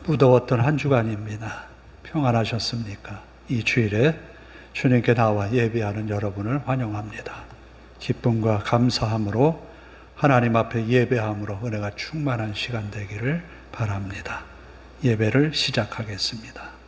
무더웠던 한 주간입니다. 평안하셨습니까? 이 주일에 주님께 나와 예배하는 여러분을 환영합니다. 기쁨과 감사함으로 하나님 앞에 예배함으로 은혜가 충만한 시간 되기를 바랍니다. 예배를 시작하겠습니다.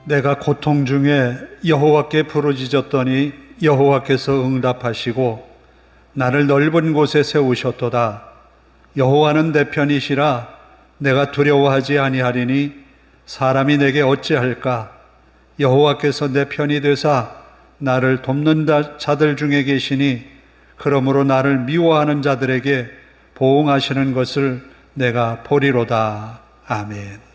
내가 고통 중에 여호와께 부르짖었더니 여호와께서 응답하시고 나를 넓은 곳에 세우셨도다. 여호와는 내 편이시라. 내가 두려워하지 아니하리니 사람이 내게 어찌할까? 여호와께서 내 편이 되사 나를 돕는 자들 중에 계시니 그러므로 나를 미워하는 자들에게 보응하시는 것을 내가 보리로다. 아멘.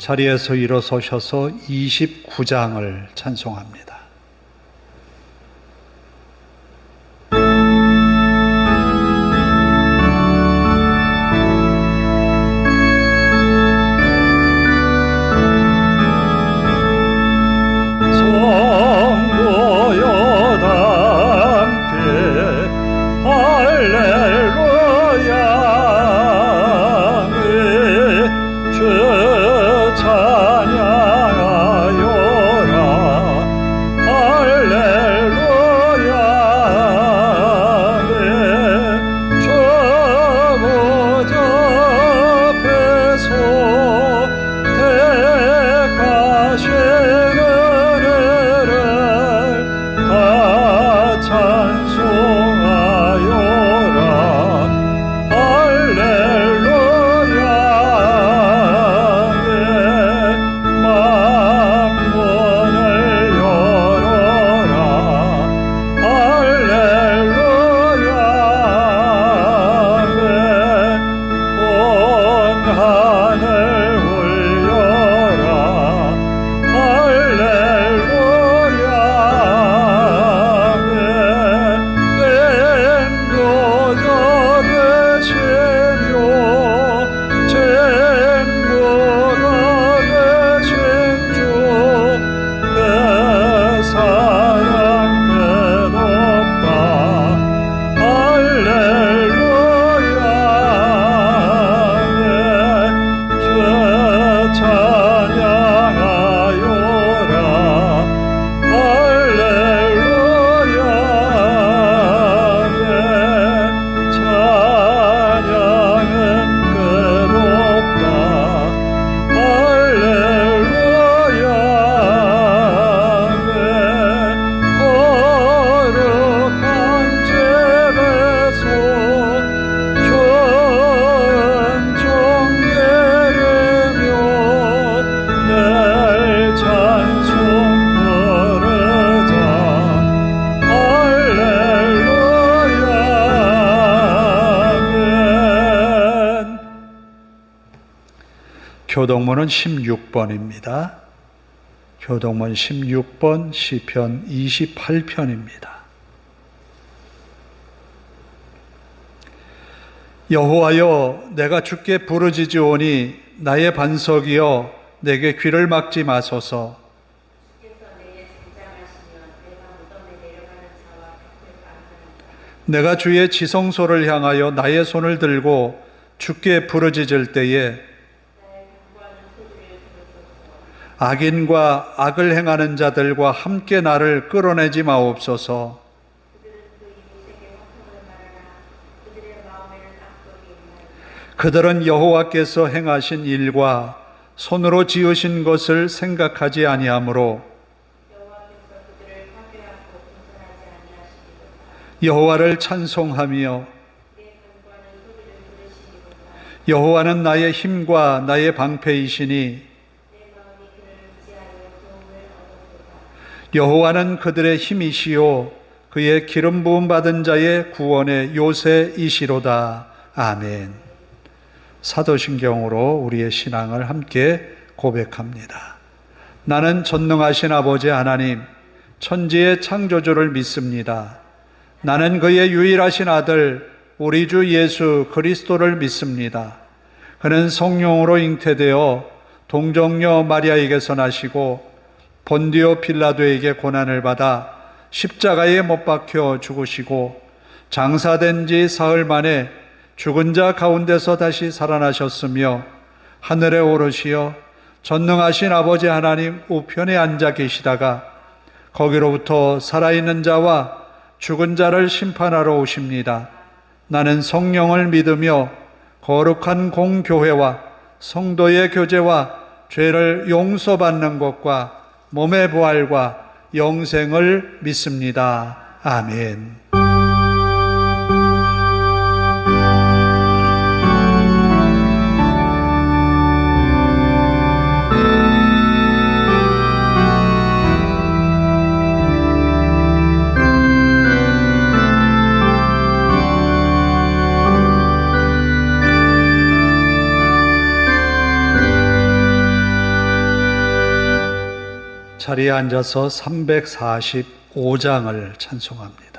자리에서 일어서셔서 29장을 찬송합니다. 교동문은 16번입니다. 교동문 16번, 시편 28편입니다. 여호와여, 내가 주께 부르짖으오니 나의 반석이여, 내게 귀를 막지 마소서. 내가 주의 지성소를 향하여 나의 손을 들고 주께 부르짖을 때에 악인과 악을 행하는 자들과 함께 나를 끌어내지 마옵소서. 그들은 여호와께서 행하신 일과 손으로 지으신 것을 생각하지 아니하므로 여호와를 찬송하며 여호와는 나의 힘과 나의 방패이시니 여호와는 그들의 힘이시요 그의 기름 부음 받은 자의 구원의 요새이시로다. 아멘. 사도신경으로 우리의 신앙을 함께 고백합니다. 나는 전능하신 아버지 하나님, 천지의 창조주를 믿습니다. 나는 그의 유일하신 아들 우리 주 예수 그리스도를 믿습니다. 그는 성령으로 잉태되어 동정녀 마리아에게서 나시고 본디오 빌라도에게 고난을 받아 십자가에 못 박혀 죽으시고 장사된 지 사흘 만에 죽은 자 가운데서 다시 살아나셨으며 하늘에 오르시어 전능하신 아버지 하나님 우편에 앉아 계시다가 거기로부터 살아있는 자와 죽은 자를 심판하러 오십니다. 나는 성령을 믿으며 거룩한 공교회와 성도의 교제와 죄를 용서받는 것과 몸의 부활과 영생을 믿습니다. 아멘. 자리에 앉아서 345장을 찬송합니다.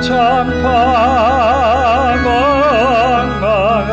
찬파 망망한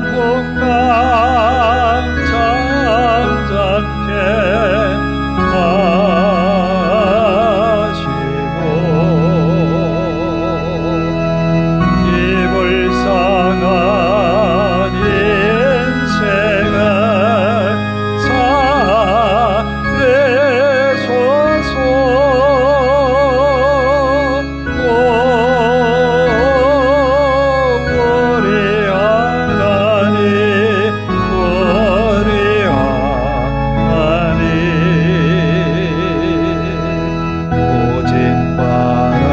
풍랑 잠잠케 하시고 이 불쌍한 인생을 살리소서. 우리 하나님, 우리 하나님, 모진 바람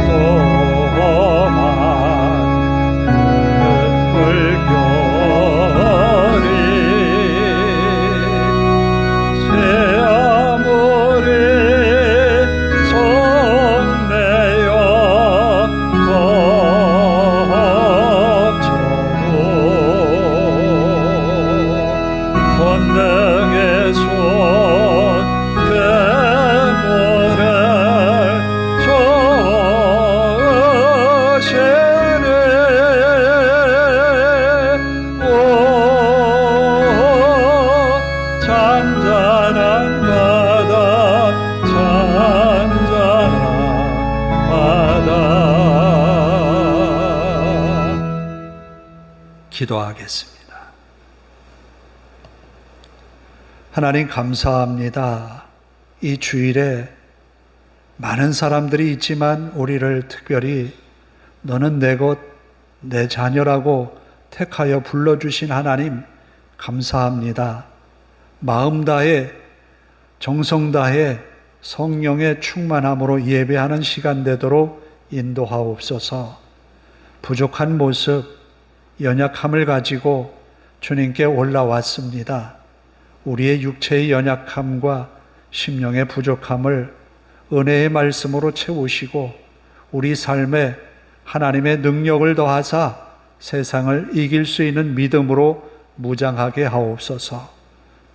또한 그 물결이 새아무리 손내어 덮쳐도 권능의 손 그물을 저으시네. 오 잔잔한 바다, 잔잔한 바다. 기도하겠습니다. 하나님 감사합니다. 이 주일에 많은 사람들이 있지만 우리를 특별히 너는 내 것, 내 자녀라고 택하여 불러주신 하나님 감사합니다. 마음 다해 정성 다해 성령의 충만함으로 예배하는 시간 되도록 인도하옵소서. 부족한 모습, 연약함을 가지고 주님께 올라왔습니다. 우리의 육체의 연약함과 심령의 부족함을 은혜의 말씀으로 채우시고 우리 삶에 하나님의 능력을 더하사 세상을 이길 수 있는 믿음으로 무장하게 하옵소서.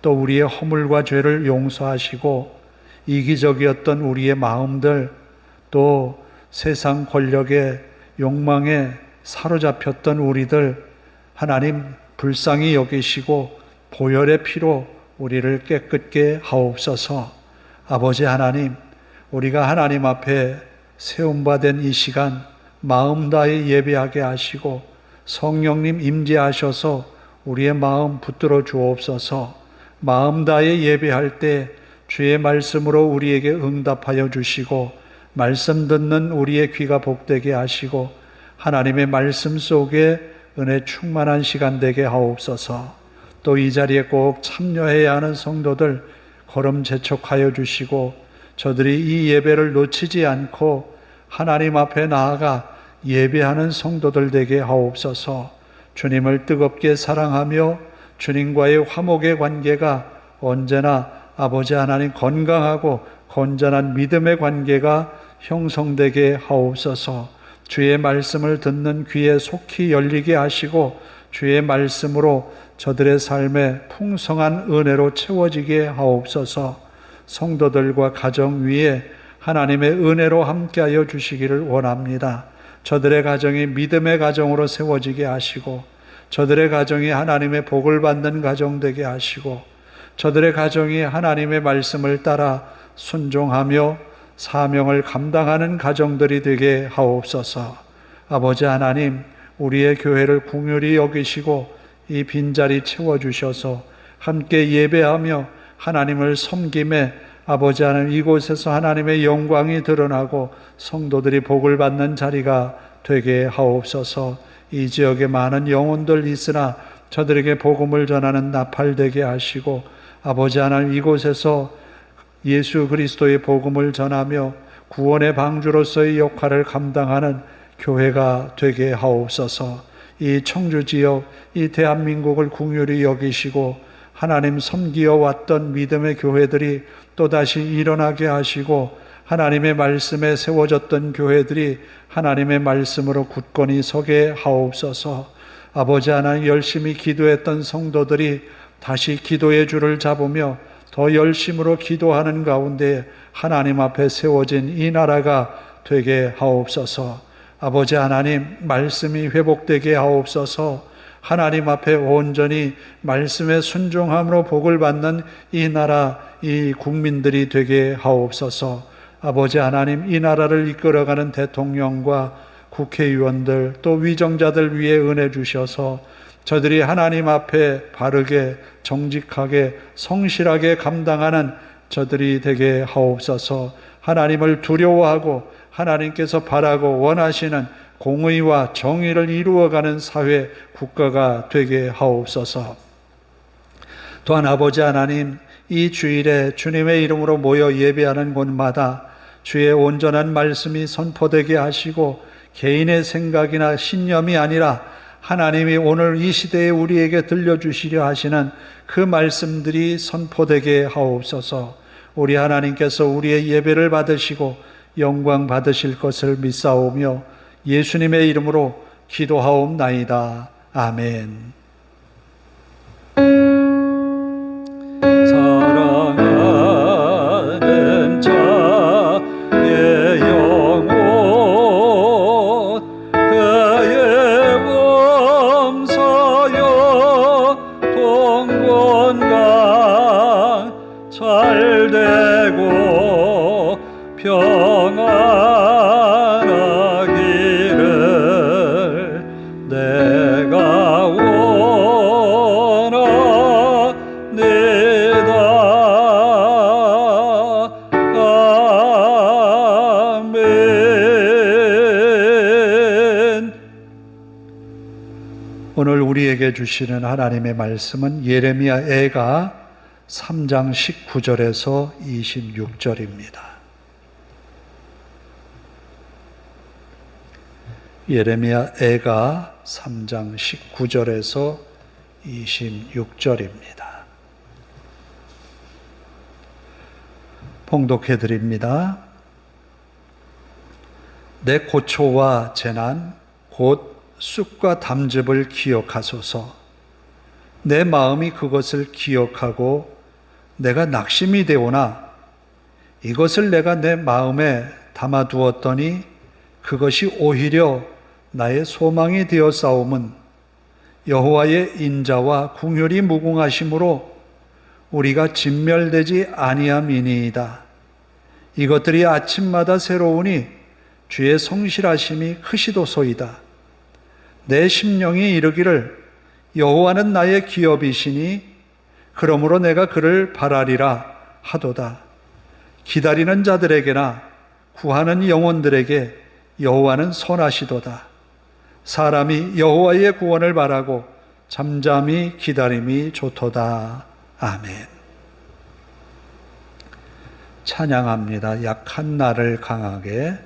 또 우리의 허물과 죄를 용서하시고 이기적이었던 우리의 마음들, 또 세상 권력의 욕망에 사로잡혔던 우리들 하나님 불쌍히 여기시고 보혈의 피로 우리를 깨끗게 하옵소서. 아버지 하나님, 우리가 하나님 앞에 세움받은 이 시간 마음 다해 예배하게 하시고 성령님 임재하셔서 우리의 마음 붙들어 주옵소서. 마음 다해 예배할 때 주의 말씀으로 우리에게 응답하여 주시고 말씀 듣는 우리의 귀가 복되게 하시고 하나님의 말씀 속에 은혜 충만한 시간 되게 하옵소서. 또 이 자리에 꼭 참여해야 하는 성도들 걸음 재촉하여 주시고 저들이 이 예배를 놓치지 않고 하나님 앞에 나아가 예배하는 성도들 되게 하옵소서. 주님을 뜨겁게 사랑하며 주님과의 화목의 관계가 언제나 아버지 하나님 건강하고 건전한 믿음의 관계가 형성되게 하옵소서. 주의 말씀을 듣는 귀에 속히 열리게 하시고 주의 말씀으로 저들의 삶에 풍성한 은혜로 채워지게 하옵소서. 성도들과 가정 위에 하나님의 은혜로 함께하여 주시기를 원합니다. 저들의 가정이 믿음의 가정으로 세워지게 하시고 저들의 가정이 하나님의 복을 받는 가정 되게 하시고 저들의 가정이 하나님의 말씀을 따라 순종하며 사명을 감당하는 가정들이 되게 하옵소서. 아버지 하나님, 우리의 교회를 긍휼히 여기시고 이 빈자리 채워주셔서 함께 예배하며 하나님을 섬김에 아버지 하나님 이곳에서 하나님의 영광이 드러나고 성도들이 복을 받는 자리가 되게 하옵소서. 이 지역에 많은 영혼들 있으나 저들에게 복음을 전하는 나팔 되게 하시고 아버지 하나님 이곳에서 예수 그리스도의 복음을 전하며 구원의 방주로서의 역할을 감당하는 교회가 되게 하옵소서. 이 청주지역, 이 대한민국을 긍휼히 여기시고 하나님 섬기어 왔던 믿음의 교회들이 또다시 일어나게 하시고 하나님의 말씀에 세워졌던 교회들이 하나님의 말씀으로 굳건히 서게 하옵소서. 아버지 하나님 열심히 기도했던 성도들이 다시 기도의 줄을 잡으며 더 열심으로 기도하는 가운데 하나님 앞에 세워진 이 나라가 되게 하옵소서. 아버지 하나님, 말씀이 회복되게 하옵소서. 하나님 앞에 온전히 말씀에 순종함으로 복을 받는 이 나라, 이 국민들이 되게 하옵소서. 아버지 하나님, 이 나라를 이끌어가는 대통령과 국회의원들 또 위정자들 위에 은혜 주셔서 저들이 하나님 앞에 바르게 정직하게 성실하게 감당하는 저들이 되게 하옵소서. 하나님을 두려워하고 하나님께서 바라고 원하시는 공의와 정의를 이루어가는 사회 국가가 되게 하옵소서. 또한 아버지 하나님, 이 주일에 주님의 이름으로 모여 예배하는 곳마다 주의 온전한 말씀이 선포되게 하시고 개인의 생각이나 신념이 아니라 하나님이 오늘 이 시대에 우리에게 들려주시려 하시는 그 말씀들이 선포되게 하옵소서. 우리 하나님께서 우리의 예배를 받으시고 영광 받으실 것을 믿사오며 예수님의 이름으로 기도하옵나이다. 아멘. 사랑하는 자의 영혼 그의 범사여 동건강 잘되고 평안하기를 내가 원하니다. 아멘. 오늘 우리에게 주시는 하나님의 말씀은 예레미야 애가 3장 19절에서 26절입니다. 예레미야 애가 3장 19절에서 26절입니다. 봉독해 드립니다. 내 고초와 재난 곧 쑥과 담즙을 기억하소서. 내 마음이 그것을 기억하고 내가 낙심이 되오나 이것을 내가 내 마음에 담아두었더니 그것이 오히려 나의 소망이 되어 싸움은 여호와의 인자와 궁휼이 무궁하심으로 우리가 진멸되지 아니함이니이다. 이것들이 아침마다 새로우니 주의 성실하심이 크시도소이다. 내 심령이 이르기를 여호와는 나의 기업이시니 그러므로 내가 그를 바라리라 하도다. 기다리는 자들에게나 구하는 영혼들에게 여호와는 선하시도다. 사람이 여호와의 구원을 바라고 잠잠히 기다림이 좋도다. 아멘. 찬양합니다. 약한 나를 강하게.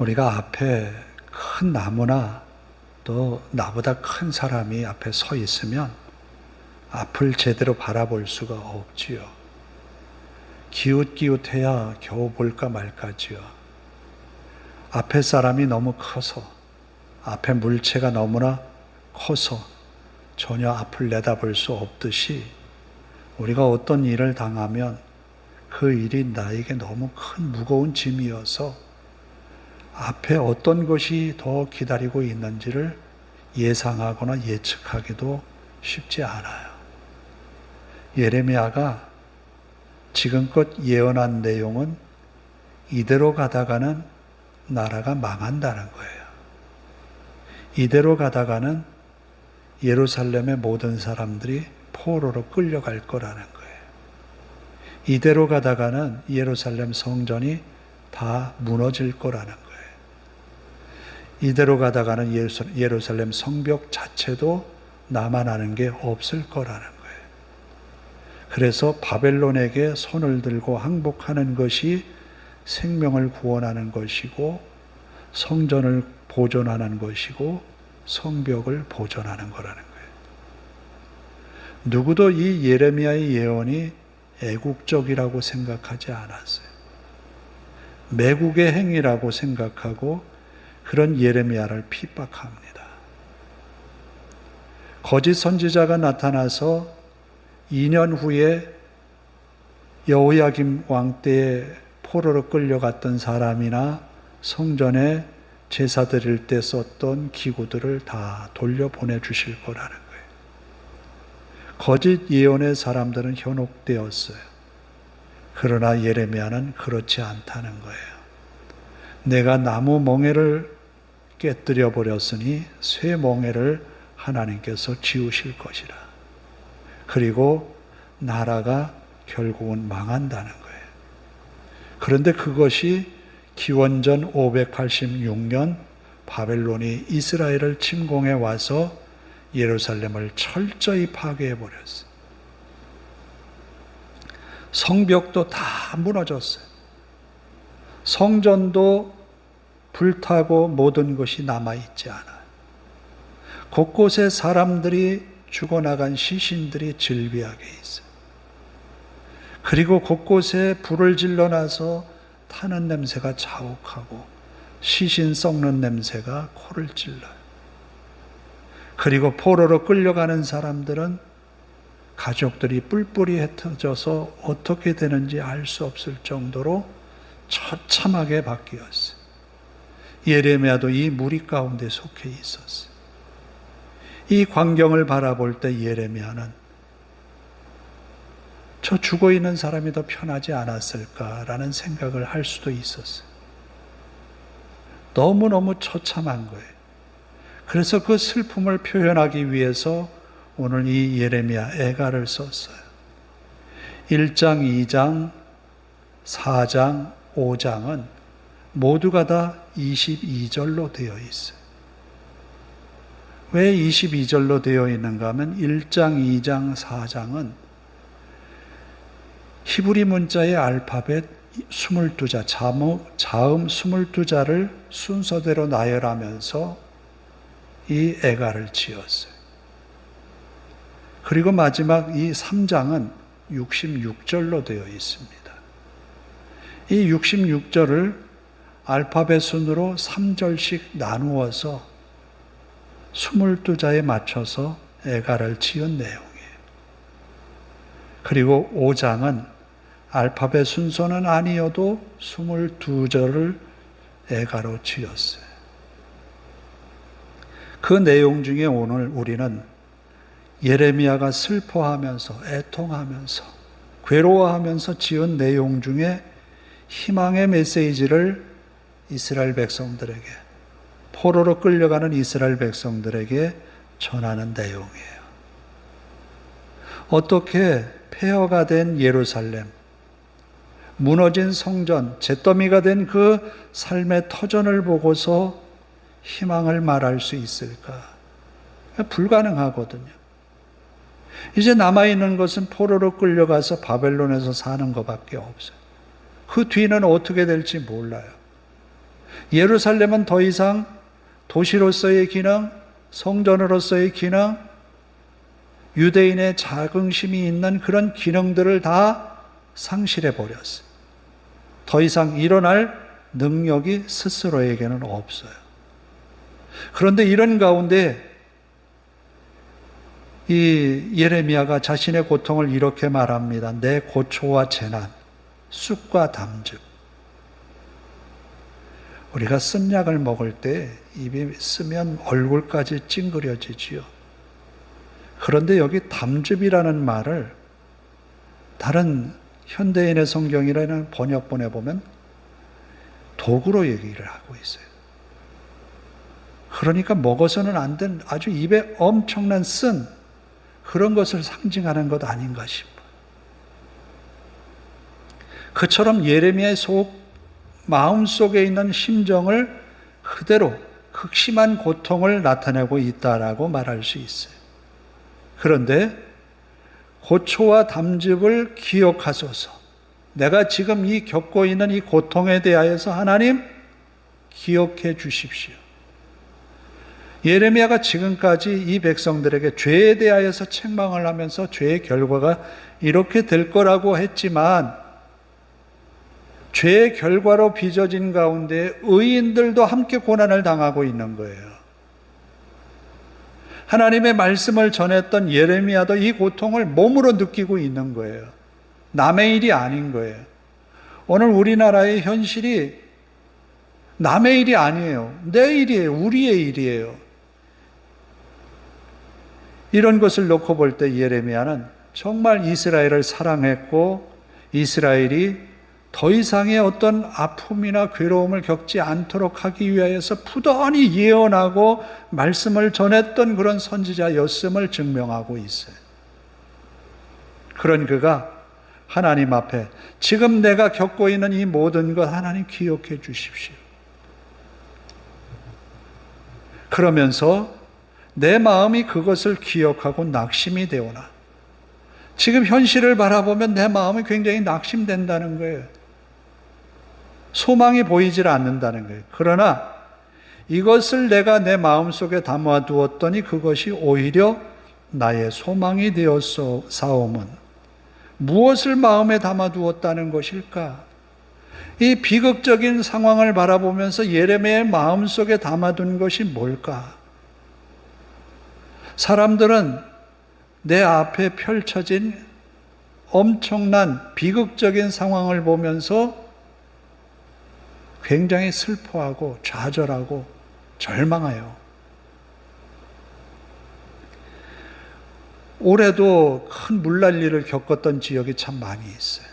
우리가 앞에 큰 나무나 또 나보다 큰 사람이 앞에 서 있으면 앞을 제대로 바라볼 수가 없지요. 기웃기웃해야 겨우 볼까 말까지요. 앞에 사람이 너무 커서, 앞에 물체가 너무나 커서 전혀 앞을 내다볼 수 없듯이 우리가 어떤 일을 당하면 그 일이 나에게 너무 큰 무거운 짐이어서 앞에 어떤 것이 더 기다리고 있는지를 예상하거나 예측하기도 쉽지 않아요. 예레미야가 지금껏 예언한 내용은 이대로 가다가는 나라가 망한다는 거예요. 이대로 가다가는 예루살렘의 모든 사람들이 포로로 끌려갈 거라는 거예요. 이대로 가다가는 예루살렘 성전이 다 무너질 거라는 거예요. 이대로 가다가는 예루살렘 성벽 자체도 남아나는 게 없을 거라는 거예요. 그래서 바벨론에게 손을 들고 항복하는 것이 생명을 구원하는 것이고 성전을 보존하는 것이고 성벽을 보존하는 거라는 거예요. 누구도 이 예레미야의 예언이 애국적이라고 생각하지 않았어요. 매국의 행위라고 생각하고 그런 예레미야를 핍박합니다. 거짓 선지자가 나타나서 2년 후에 여호야김 왕 때에 포로로 끌려갔던 사람이나 성전에 제사 드릴 때 썼던 기구들을 다 돌려보내 주실 거라는 거예요. 거짓 예언의 사람들은 현혹되었어요. 그러나 예레미야는 그렇지 않다는 거예요. 내가 나무 멍에를 깨뜨려 버렸으니 새 멍에를 하나님께서 지우실 것이라. 그리고 나라가 결국은 망한다는 거예요. 그런데 그것이 기원전 586년 바벨론이 이스라엘을 침공해 와서 예루살렘을 철저히 파괴해 버렸어요. 성벽도 다 무너졌어요. 성전도 불타고 모든 것이 남아있지 않아요. 곳곳에 사람들이 죽어나간 시신들이 즐비하게 있어요. 그리고 곳곳에 불을 질러놔서 타는 냄새가 자욱하고 시신 썩는 냄새가 코를 찔러요. 그리고 포로로 끌려가는 사람들은 가족들이 뿔뿔이 흩어져서 어떻게 되는지 알 수 없을 정도로 처참하게 바뀌었어요. 예레미야도 이 무리 가운데 속해 있었어요. 이 광경을 바라볼 때 예레미야는 저 죽어있는 사람이 더 편하지 않았을까라는 생각을 할 수도 있었어요. 너무너무 처참한 거예요. 그래서 그 슬픔을 표현하기 위해서 오늘 이 예레미야 애가를 썼어요. 1장, 2장, 4장, 5장은 모두가 다 22절로 되어 있어요. 왜 22절로 되어 있는가 하면 1장, 2장, 4장은 히브리 문자의 알파벳 22자, 자음 22자를 순서대로 나열하면서 이 애가를 지었어요. 그리고 마지막 이 3장은 66절로 되어 있습니다. 이 66절을 알파벳 순으로 3절씩 나누어서 22자에 맞춰서 애가를 지은 내용이에요. 그리고 5장은 알파벳 순서는 아니어도 22절을 애가로 지었어요. 그 내용 중에 오늘 우리는 예레미야가 슬퍼하면서 애통하면서 괴로워하면서 지은 내용 중에 희망의 메시지를 이스라엘 백성들에게, 포로로 끌려가는 이스라엘 백성들에게 전하는 내용이에요. 어떻게 폐허가 된 예루살렘, 무너진 성전, 잿더미가 된 그 삶의 터전을 보고서 희망을 말할 수 있을까? 불가능하거든요. 이제 남아있는 것은 포로로 끌려가서 바벨론에서 사는 것밖에 없어요. 그 뒤는 어떻게 될지 몰라요. 예루살렘은 더 이상 도시로서의 기능, 성전으로서의 기능, 유대인의 자긍심이 있는 그런 기능들을 다 상실해 버렸어요. 더 이상 일어날 능력이 스스로에게는 없어요. 그런데 이런 가운데 이 예레미야가 자신의 고통을 이렇게 말합니다. 내 고초와 재난, 쑥과 담즙. 우리가 쓴 약을 먹을 때 입이 쓰면 얼굴까지 찡그려지지요. 그런데 여기 담즙이라는 말을 다른 현대인의 성경이라는 번역본에 보면 독으로 얘기를 하고 있어요. 그러니까 먹어서는 안 된 아주 입에 엄청난 쓴 그런 것을 상징하는 것 아닌가 싶어요. 그처럼 예레미야의 마음속에 있는 심정을 그대로 극심한 고통을 나타내고 있다라고 말할 수 있어요. 그런데 고초와 담즙을 기억하소서. 내가 지금 겪고 있는 이 고통에 대하여서 하나님 기억해 주십시오. 예레미야가 지금까지 이 백성들에게 죄에 대하여서 책망을 하면서 죄의 결과가 이렇게 될 거라고 했지만 죄의 결과로 빚어진 가운데 의인들도 함께 고난을 당하고 있는 거예요. 하나님의 말씀을 전했던 예레미야도 이 고통을 몸으로 느끼고 있는 거예요. 남의 일이 아닌 거예요. 오늘 우리나라의 현실이 남의 일이 아니에요. 내 일이에요. 우리의 일이에요. 이런 것을 놓고 볼 때 예레미야는 정말 이스라엘을 사랑했고 이스라엘이 더 이상의 어떤 아픔이나 괴로움을 겪지 않도록 하기 위하여서 부단히 예언하고 말씀을 전했던 그런 선지자였음을 증명하고 있어요. 그런 그가 하나님 앞에 지금 내가 겪고 있는 이 모든 것 하나님 기억해 주십시오. 그러면서 내 마음이 그것을 기억하고 낙심이 되오나 지금 현실을 바라보면 내 마음이 굉장히 낙심된다는 거예요. 소망이 보이질 않는다는 거예요. 그러나 이것을 내가 내 마음속에 담아두었더니 그것이 오히려 나의 소망이 되었사오면 무엇을 마음에 담아두었다는 것일까? 이 비극적인 상황을 바라보면서 예레미야의 마음속에 담아둔 것이 뭘까? 사람들은 내 앞에 펼쳐진 엄청난 비극적인 상황을 보면서 굉장히 슬퍼하고 좌절하고 절망해요. 올해도 큰 물난리를 겪었던 지역이 참 많이 있어요.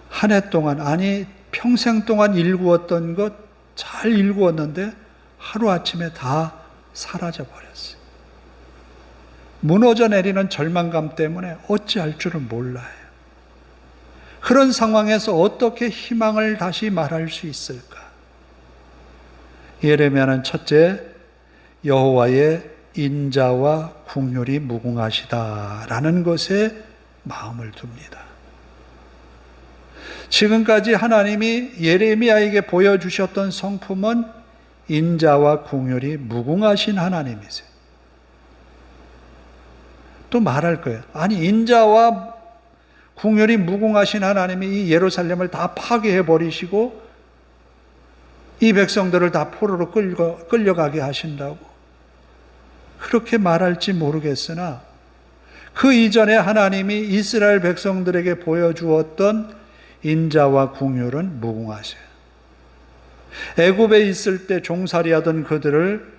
한 해 동안, 아니 평생 동안 일구었던 것 잘 일구었는데 하루아침에 다 사라져 버렸어요. 무너져 내리는 절망감 때문에 어찌할 줄을 몰라요. 그런 상황에서 어떻게 희망을 다시 말할 수 있을까? 예레미야는 첫째, 여호와의 인자와 긍휼이 무궁하시다라는 것에 마음을 둡니다. 지금까지 하나님이 예레미야에게 보여주셨던 성품은 인자와 긍휼이 무궁하신 하나님이세요. 또 말할 거예요. 아니 인자와 긍휼이 무궁하신 하나님이 이 예루살렘을 다 파괴해 버리시고 이 백성들을 다 포로로 끌려가게 하신다고 그렇게 말할지 모르겠으나 그 이전에 하나님이 이스라엘 백성들에게 보여주었던 인자와 긍휼은 무궁하세요. 애굽에 있을 때 종살이하던 그들을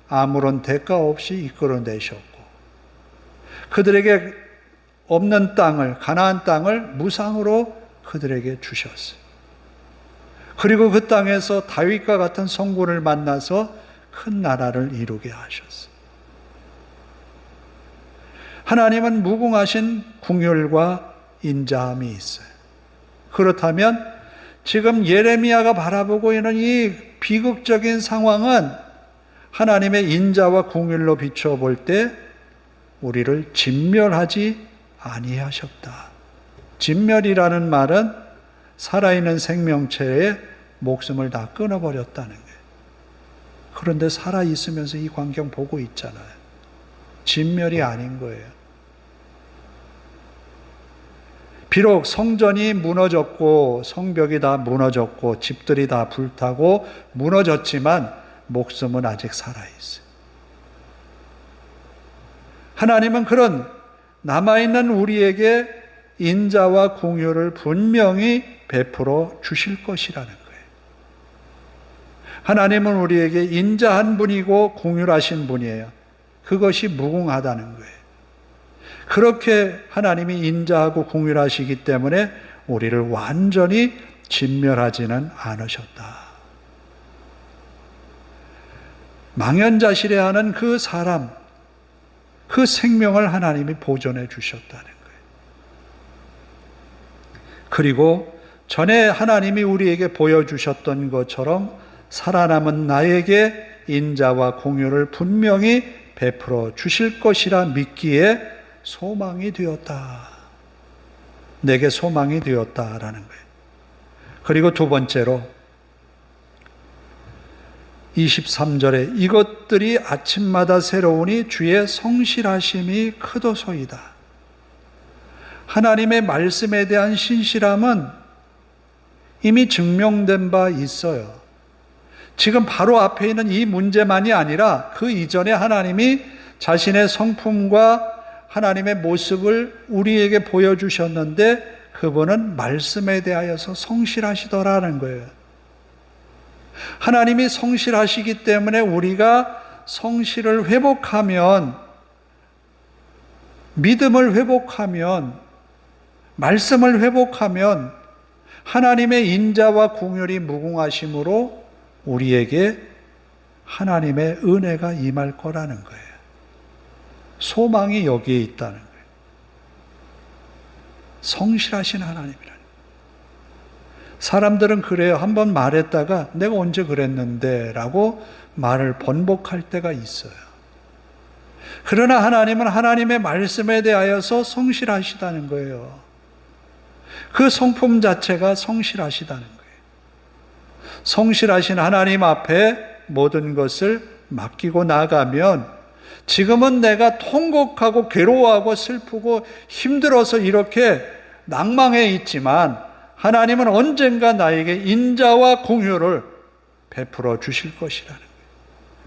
아무런 대가 없이 이끌어내셨고 그들에게 없는 땅을, 가나안 땅을 무상으로 그들에게 주셨어요. 그리고 그 땅에서 다윗과 같은 성군을 만나서 큰 나라를 이루게 하셨어요. 하나님은 무궁하신 긍휼과 인자함이 있어요. 그렇다면 지금 예레미야가 바라보고 있는 이 비극적인 상황은 하나님의 인자와 긍휼로 비추어 볼 때 우리를 진멸하지 아니하셨다. 진멸이라는 말은 살아있는 생명체의 목숨을 다 끊어버렸다는 거예요. 그런데 살아있으면서 이 광경 보고 있잖아요. 진멸이 아닌 거예요. 비록 성전이 무너졌고 성벽이 다 무너졌고 집들이 다 불타고 무너졌지만 목숨은 아직 살아있어요. 하나님은 그런 남아있는 우리에게 인자와 긍휼을 분명히 베풀어 주실 것이라는 거예요. 하나님은 우리에게 인자한 분이고 긍휼하신 분이에요. 그것이 무궁하다는 거예요. 그렇게 하나님이 인자하고 긍휼하시기 때문에 우리를 완전히 진멸하지는 않으셨다. 망연자실해하는 그 사람, 그 생명을 하나님이 보존해 주셨다는 거예요. 그리고 전에 하나님이 우리에게 보여주셨던 것처럼 살아남은 나에게 인자와 긍휼을 분명히 베풀어 주실 것이라 믿기에 소망이 되었다. 내게 소망이 되었다라는 거예요. 그리고 두 번째로 23절에 이것들이 아침마다 새로우니 주의 성실하심이 크도소이다. 하나님의 말씀에 대한 신실함은 이미 증명된 바 있어요. 지금 바로 앞에 있는 이 문제만이 아니라 그 이전에 하나님이 자신의 성품과 하나님의 모습을 우리에게 보여주셨는데 그분은 말씀에 대하여서 성실하시더라는 거예요. 하나님이 성실하시기 때문에 우리가 성실을 회복하면, 믿음을 회복하면, 말씀을 회복하면 하나님의 인자와 긍휼이 무궁하심으로 우리에게 하나님의 은혜가 임할 거라는 거예요. 소망이 여기에 있다는 거예요. 성실하신 하나님이라는. 사람들은 그래요. 한번 말했다가 내가 언제 그랬는데 라고 말을 번복할 때가 있어요. 그러나 하나님은 하나님의 말씀에 대하여서 성실하시다는 거예요. 그 성품 자체가 성실하시다는 거예요. 성실하신 하나님 앞에 모든 것을 맡기고 나가면 지금은 내가 통곡하고 괴로워하고 슬프고 힘들어서 이렇게 낭망해 있지만 하나님은 언젠가 나에게 인자와 긍휼을 베풀어 주실 것이라는 거예요.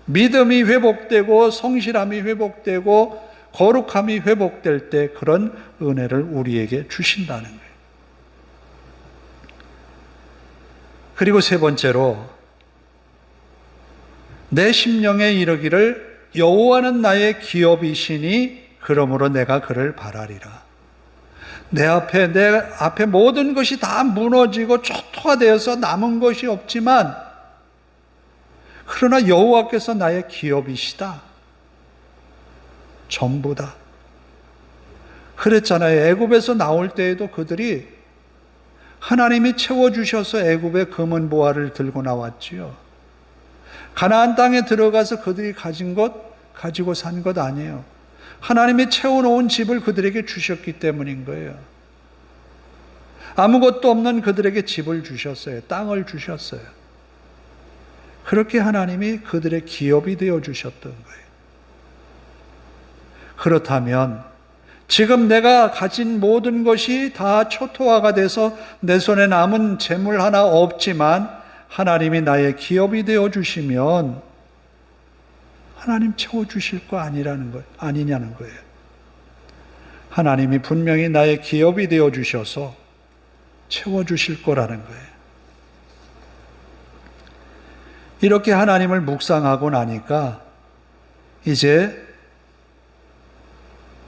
믿음이 회복되고 성실함이 회복되고 거룩함이 회복될 때 그런 은혜를 우리에게 주신다는 거예요. 그리고 세 번째로 내 심령에 이르기를 여호와는 나의 기업이시니 그러므로 내가 그를 바라리라. 내 앞에 모든 것이 다 무너지고 초토화 되어서 남은 것이 없지만 그러나 여호와께서 나의 기업이시다. 전부다. 그랬잖아요. 애굽에서 나올 때에도 그들이 하나님이 채워주셔서 애굽의 금은 보화를 들고 나왔지요. 가나안 땅에 들어가서 그들이 가진 것, 가지고 산 것 아니에요. 하나님이 채워놓은 집을 그들에게 주셨기 때문인 거예요. 아무것도 없는 그들에게 집을 주셨어요. 땅을 주셨어요. 그렇게 하나님이 그들의 기업이 되어주셨던 거예요. 그렇다면 지금 내가 가진 모든 것이 다 초토화가 돼서 내 손에 남은 재물 하나 없지만 하나님이 나의 기업이 되어주시면 하나님 채워주실 거 아니냐는 거예요. 하나님이 분명히 나의 기업이 되어주셔서 채워주실 거라는 거예요. 이렇게 하나님을 묵상하고 나니까 이제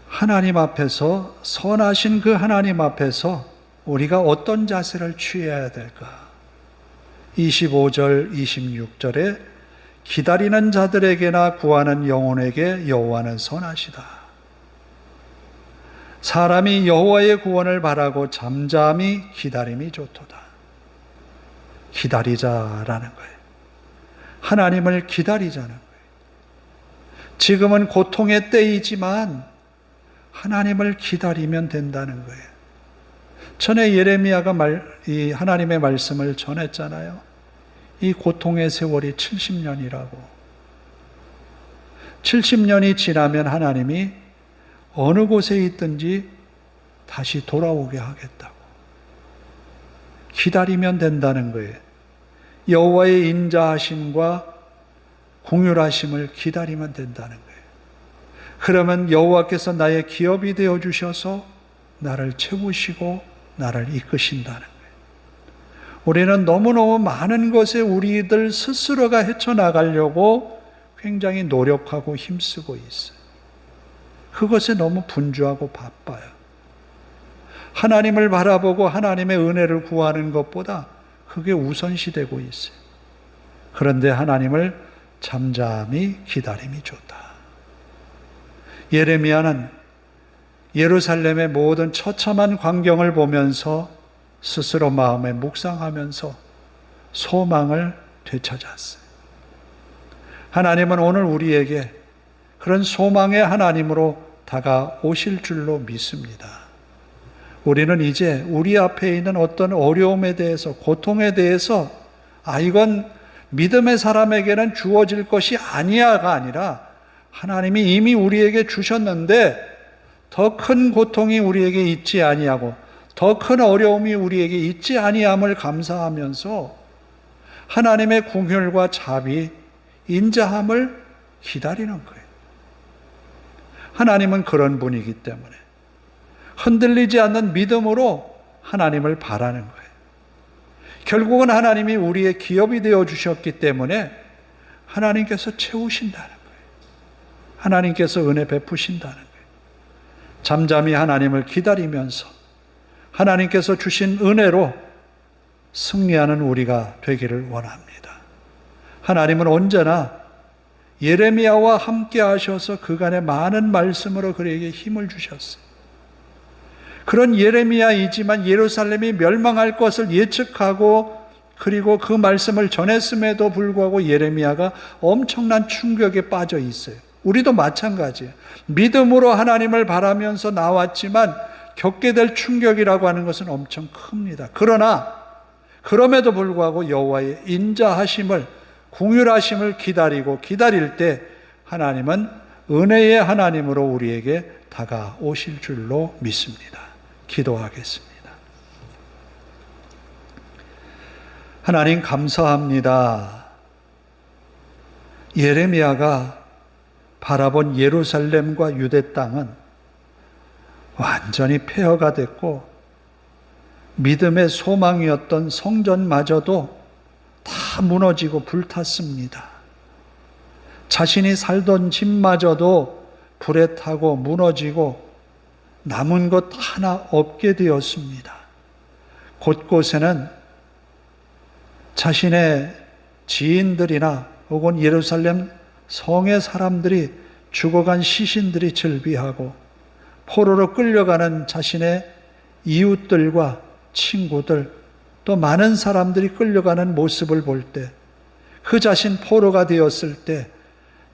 하나님 앞에서, 선하신 그 하나님 앞에서 우리가 어떤 자세를 취해야 될까? 25절, 26절에 기다리는 자들에게나 구하는 영혼에게 여호와는 선하시다. 사람이 여호와의 구원을 바라고 잠잠히 기다림이 좋도다. 기다리자라는 거예요. 하나님을 기다리자는 거예요. 지금은 고통의 때이지만 하나님을 기다리면 된다는 거예요. 전에 예레미야가 이 하나님의 말씀을 전했잖아요. 이 고통의 세월이 70년이라고. 70년이 지나면 하나님이 어느 곳에 있든지 다시 돌아오게 하겠다고. 기다리면 된다는 거예요. 여호와의 인자하심과 공률하심을 기다리면 된다는 거예요. 그러면 여호와께서 나의 기업이 되어 주셔서 나를 채우시고 나를 이끄신다는 거예요. 우리는 너무너무 많은 것에 우리들 스스로가 헤쳐나가려고 굉장히 노력하고 힘쓰고 있어요. 그것에 너무 분주하고 바빠요. 하나님을 바라보고 하나님의 은혜를 구하는 것보다 그게 우선시되고 있어요. 그런데 하나님을 잠잠히 기다림이 좋다. 예레미야는 예루살렘의 모든 처참한 광경을 보면서 스스로 마음에 묵상하면서 소망을 되찾았어요. 하나님은 오늘 우리에게 그런 소망의 하나님으로 다가오실 줄로 믿습니다. 우리는 이제 우리 앞에 있는 어떤 어려움에 대해서, 고통에 대해서 이건 믿음의 사람에게는 주어질 것이 아니야가 아니라 하나님이 이미 우리에게 주셨는데 더 큰 고통이 우리에게 있지 아니하고 더 큰 어려움이 우리에게 있지 아니함을 감사하면서 하나님의 긍휼과 자비, 인자함을 기다리는 거예요. 하나님은 그런 분이기 때문에 흔들리지 않는 믿음으로 하나님을 바라는 거예요. 결국은 하나님이 우리의 기업이 되어 주셨기 때문에 하나님께서 채우신다는 거예요. 하나님께서 은혜 베푸신다는 거예요. 잠잠히 하나님을 기다리면서 하나님께서 주신 은혜로 승리하는 우리가 되기를 원합니다. 하나님은 언제나 예레미야와 함께 하셔서 그간의 많은 말씀으로 그에게 힘을 주셨어요. 그런 예레미야이지만 예루살렘이 멸망할 것을 예측하고 그리고 그 말씀을 전했음에도 불구하고 예레미야가 엄청난 충격에 빠져 있어요. 우리도 마찬가지예요. 믿음으로 하나님을 바라면서 나왔지만 겪게 될 충격이라고 하는 것은 엄청 큽니다. 그러나 그럼에도 불구하고 여호와의 인자하심을, 긍휼하심을 기다릴 때 하나님은 은혜의 하나님으로 우리에게 다가오실 줄로 믿습니다. 기도하겠습니다. 하나님 감사합니다. 예레미야가 바라본 예루살렘과 유대 땅은 완전히 폐허가 됐고 믿음의 소망이었던 성전마저도 다 무너지고 불탔습니다. 자신이 살던 집마저도 불에 타고 무너지고 남은 것 하나 없게 되었습니다. 곳곳에는 자신의 지인들이나 혹은 예루살렘 성의 사람들이 죽어간 시신들이 즐비하고 포로로 끌려가는 자신의 이웃들과 친구들 또 많은 사람들이 끌려가는 모습을 볼 때 그 자신 포로가 되었을 때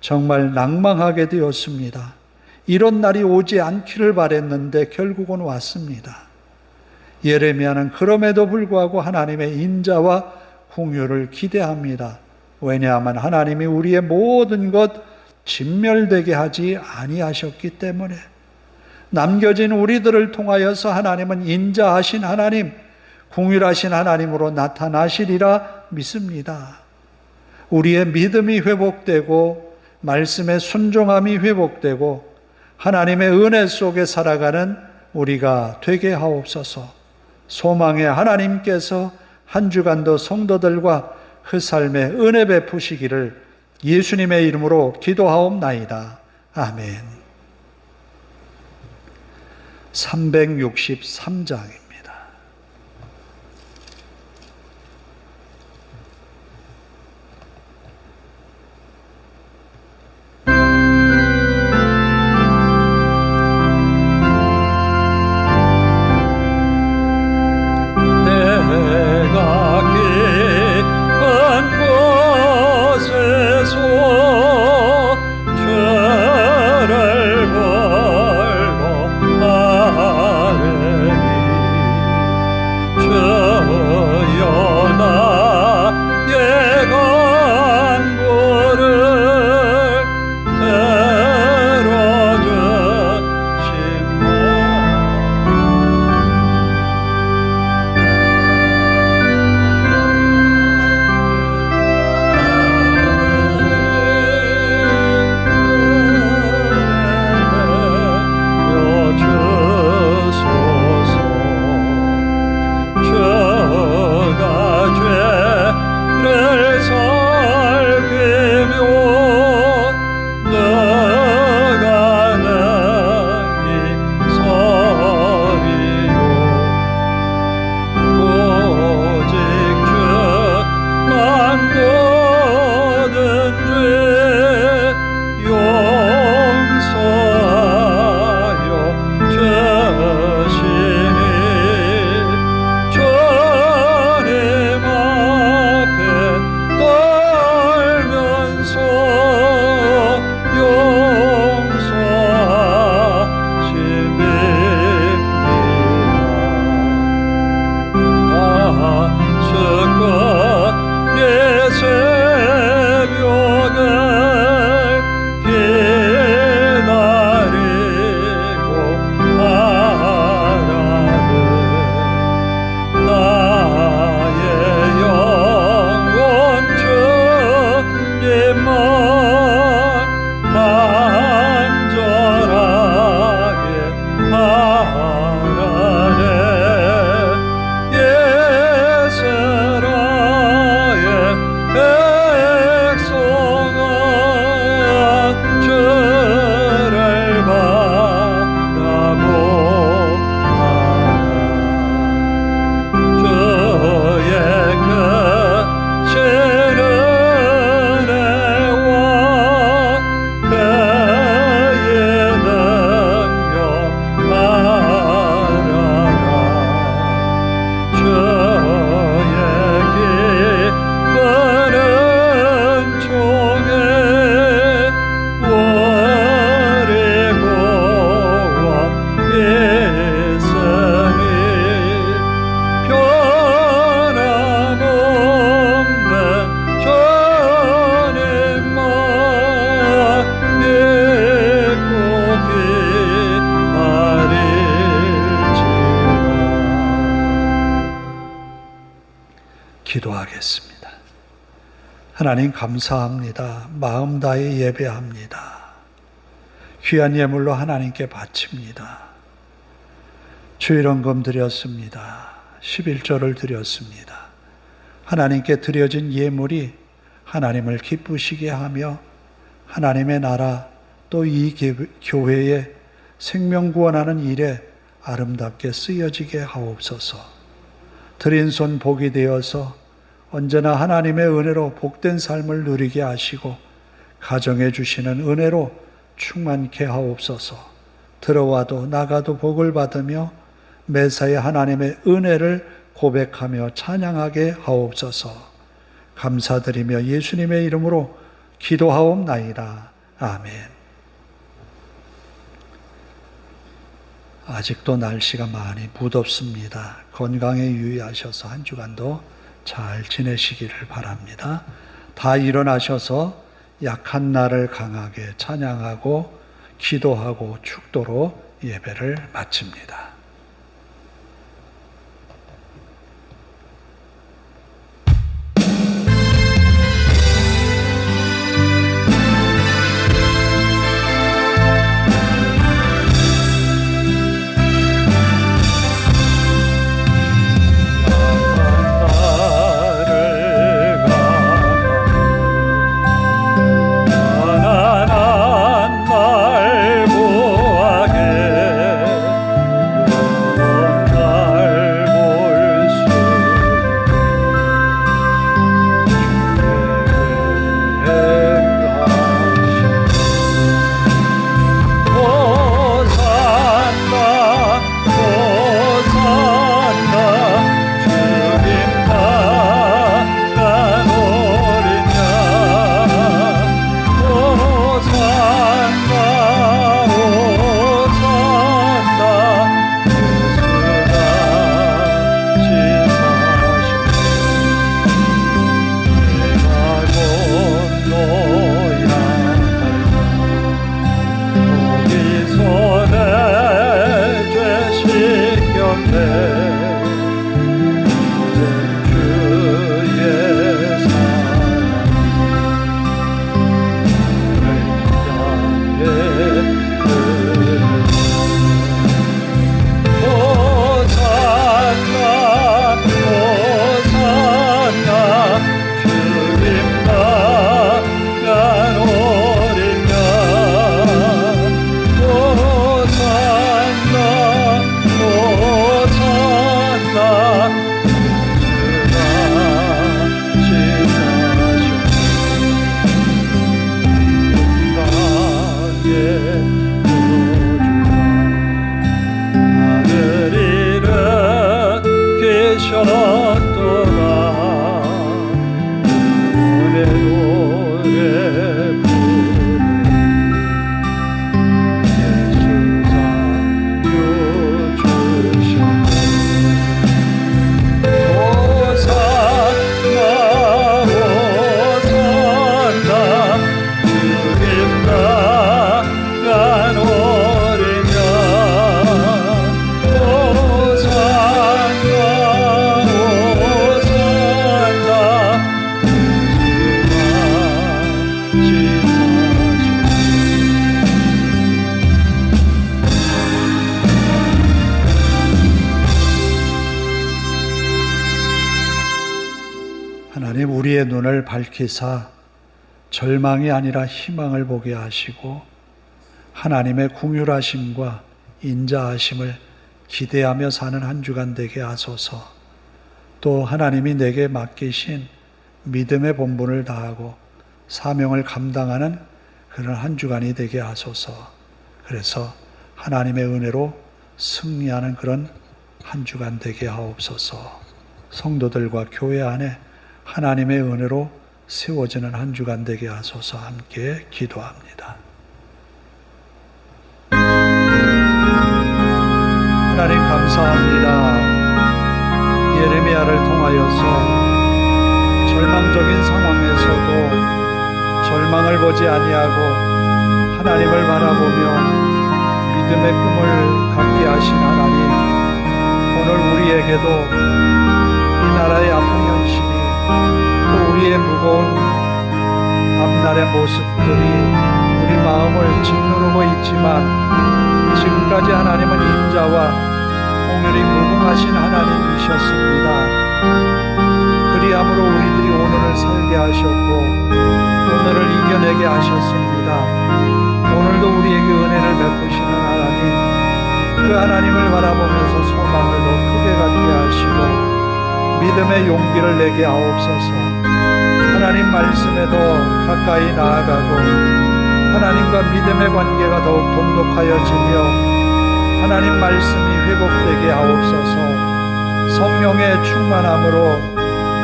정말 낭망하게 되었습니다. 이런 날이 오지 않기를 바랬는데 결국은 왔습니다. 예레미야는 그럼에도 불구하고 하나님의 인자와 긍휼을 기대합니다. 왜냐하면 하나님이 우리의 모든 것 진멸되게 하지 아니하셨기 때문에 남겨진 우리들을 통하여서 하나님은 인자하신 하나님, 긍휼하신 하나님으로 나타나시리라 믿습니다. 우리의 믿음이 회복되고 말씀의 순종함이 회복되고 하나님의 은혜 속에 살아가는 우리가 되게 하옵소서. 소망의 하나님께서 한 주간도 성도들과 그 삶에 은혜 베푸시기를 예수님의 이름으로 기도하옵나이다. 아멘. 363장입니다. 죄를 벌고 아뢰니 기도하겠습니다. 하나님 감사합니다. 마음 다해 예배합니다. 귀한 예물로 하나님께 바칩니다. 주일원금 드렸습니다. 11조를 드렸습니다. 하나님께 드려진 예물이 하나님을 기쁘시게 하며 하나님의 나라 또 이 교회에 생명 구원하는 일에 아름답게 쓰여지게 하옵소서. 드린 손 복이 되어서 언제나 하나님의 은혜로 복된 삶을 누리게 하시고 가정해 주시는 은혜로 충만케 하옵소서. 들어와도 나가도 복을 받으며 매사에 하나님의 은혜를 고백하며 찬양하게 하옵소서. 감사드리며 예수님의 이름으로 기도하옵나이다. 아멘. 아직도 날씨가 많이 무덥습니다. 건강에 유의하셔서 한 주간도 잘 지내시기를 바랍니다. 다 일어나셔서 약한 나를 강하게 찬양하고 기도하고 축도로 예배를 마칩니다. 하나님 우리의 눈을 밝히사 절망이 아니라 희망을 보게 하시고 하나님의 긍휼하심과 인자하심을 기대하며 사는 한 주간 되게 하소서. 또 하나님이 내게 맡기신 믿음의 본분을 다하고 사명을 감당하는 그런 한 주간이 되게 하소서. 그래서 하나님의 은혜로 승리하는 그런 한 주간 되게 하옵소서. 성도들과 교회 안에 하나님의 은혜로 세워지는 한 주간 되게 하소서. 함께 기도합니다. 하나님 감사합니다. 예레미야를 통하여서 절망적인 상황에서도 절망을 보지 아니하고 하나님을 바라보며 믿음의 꿈을 갖게 하신 하나님, 오늘 우리에게도 이 나라의 아픈 현실이 옛날의 모습들이 우리 마음을 짓누르고 있지만 지금까지 하나님은 인자와 공률이 무궁하신 하나님이셨습니다. 그리함으로 우리들이 오늘을 살게 하셨고 오늘을 이겨내게 하셨습니다. 오늘도 우리에게 은혜를 베푸시는 하나님, 그 하나님을 바라보면서 소망을 더 크게 갖게 하시고 믿음의 용기를 내게 하옵소서. 하나님 말씀에 더 가까이 나아가고 하나님과 믿음의 관계가 더욱 돈독하여지며 하나님 말씀이 회복되게 하옵소서. 성령의 충만함으로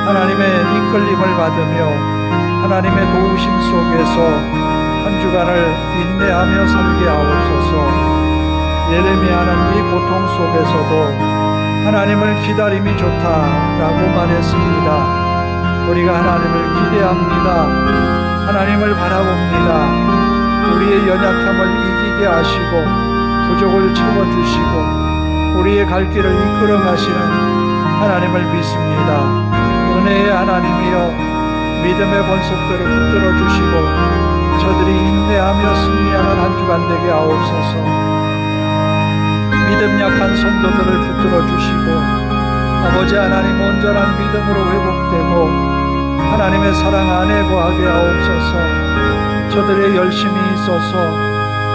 하나님의 이끌림을 받으며 하나님의 도우심 속에서 한 주간을 인내하며 살게 하옵소서. 예레미야는 이 고통 속에서도 하나님을 기다림이 좋다라고 말했습니다. 우리가 하나님을 기대합니다. 하나님을 바라봅니다. 우리의 연약함을 이기게 하시고 부족을 채워주시고 우리의 갈 길을 이끌어 가시는 하나님을 믿습니다. 은혜의 하나님이여, 믿음의 권속들을 붙들어 주시고 저들이 인내하며 승리하는 한 주간 되게 하옵소서. 믿음 약한 성도들을 붙들어 주시고 아버지 하나님 온전한 믿음으로 회복되고 하나님의 사랑 안에 거하게 하옵소서. 저들의 열심이 있어서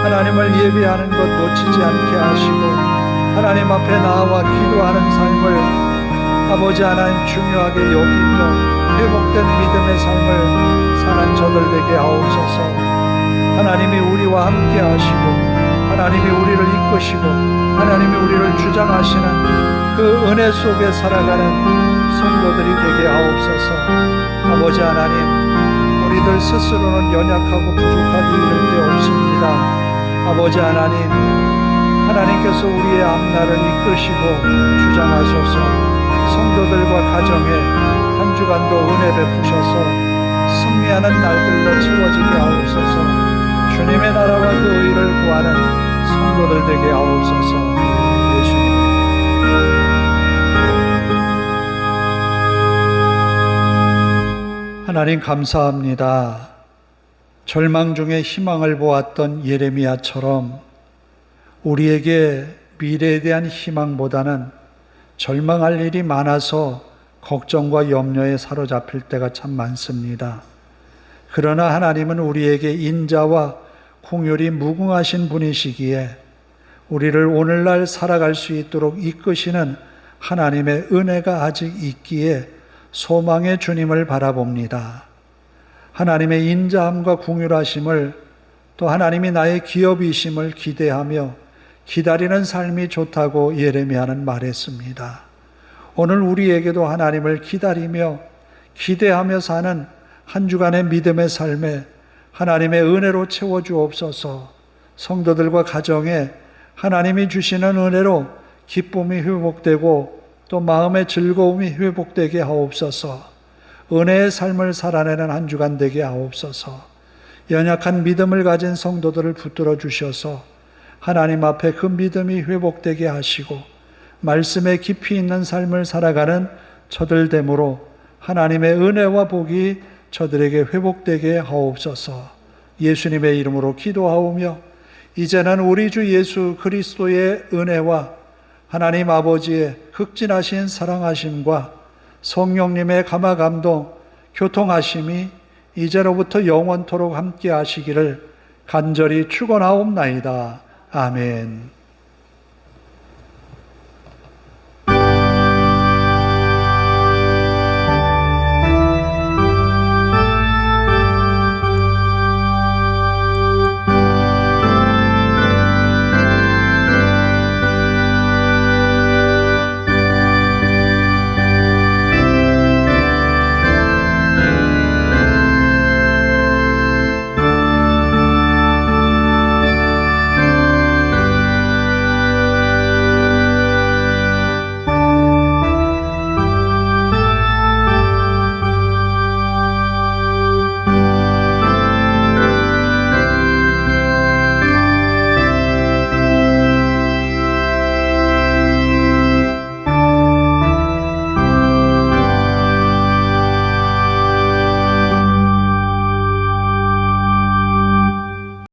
하나님을 예배하는 것 놓치지 않게 하시고 하나님 앞에 나와 기도하는 삶을 아버지 하나님 중요하게 여기며 회복된 믿음의 삶을 사는 저들 되게 하옵소서. 하나님이 우리와 함께 하시고 하나님이 우리를 이끄시고 하나님이 우리를 주장하시는 그 은혜 속에 살아가는 성도들이 되게 하옵소서. 아버지 하나님, 우리들 스스로는 연약하고 부족하기 이를 데 없습니다. 아버지 하나님, 하나님께서 우리의 앞날을 이끄시고 주장하소서. 성도들과 가정에 한 주간도 은혜 베푸셔서 승리하는 날들로 채워지게 하옵소서. 주님의 나라와 그 의를 구하는 성도들 되게 하옵소서. 예수님. 하나님 감사합니다. 절망 중에 희망을 보았던 예레미야처럼 우리에게 미래에 대한 희망보다는 절망할 일이 많아서 걱정과 염려에 사로잡힐 때가 참 많습니다. 그러나 하나님은 우리에게 인자와 공율이 무궁하신 분이시기에 우리를 오늘날 살아갈 수 있도록 이끄시는 하나님의 은혜가 아직 있기에 소망의 주님을 바라봅니다. 하나님의 인자함과 공율하심을 또 하나님이 나의 기업이심을 기대하며 기다리는 삶이 좋다고 예레미야는 말했습니다. 오늘 우리에게도 하나님을 기다리며 기대하며 사는 한 주간의 믿음의 삶에 하나님의 은혜로 채워주옵소서. 성도들과 가정에 하나님이 주시는 은혜로 기쁨이 회복되고 또 마음의 즐거움이 회복되게 하옵소서. 은혜의 삶을 살아내는 한 주간 되게 하옵소서. 연약한 믿음을 가진 성도들을 붙들어 주셔서 하나님 앞에 그 믿음이 회복되게 하시고 말씀에 깊이 있는 삶을 살아가는 저들 되므로 하나님의 은혜와 복이 저들에게 회복되게 하옵소서. 예수님의 이름으로 기도하오며 이제는 우리 주 예수 그리스도의 은혜와 하나님 아버지의 극진하신 사랑하심과 성령님의 감화감동 교통하심이 이제로부터 영원토록 함께 하시기를 간절히 축원하옵나이다. 아멘.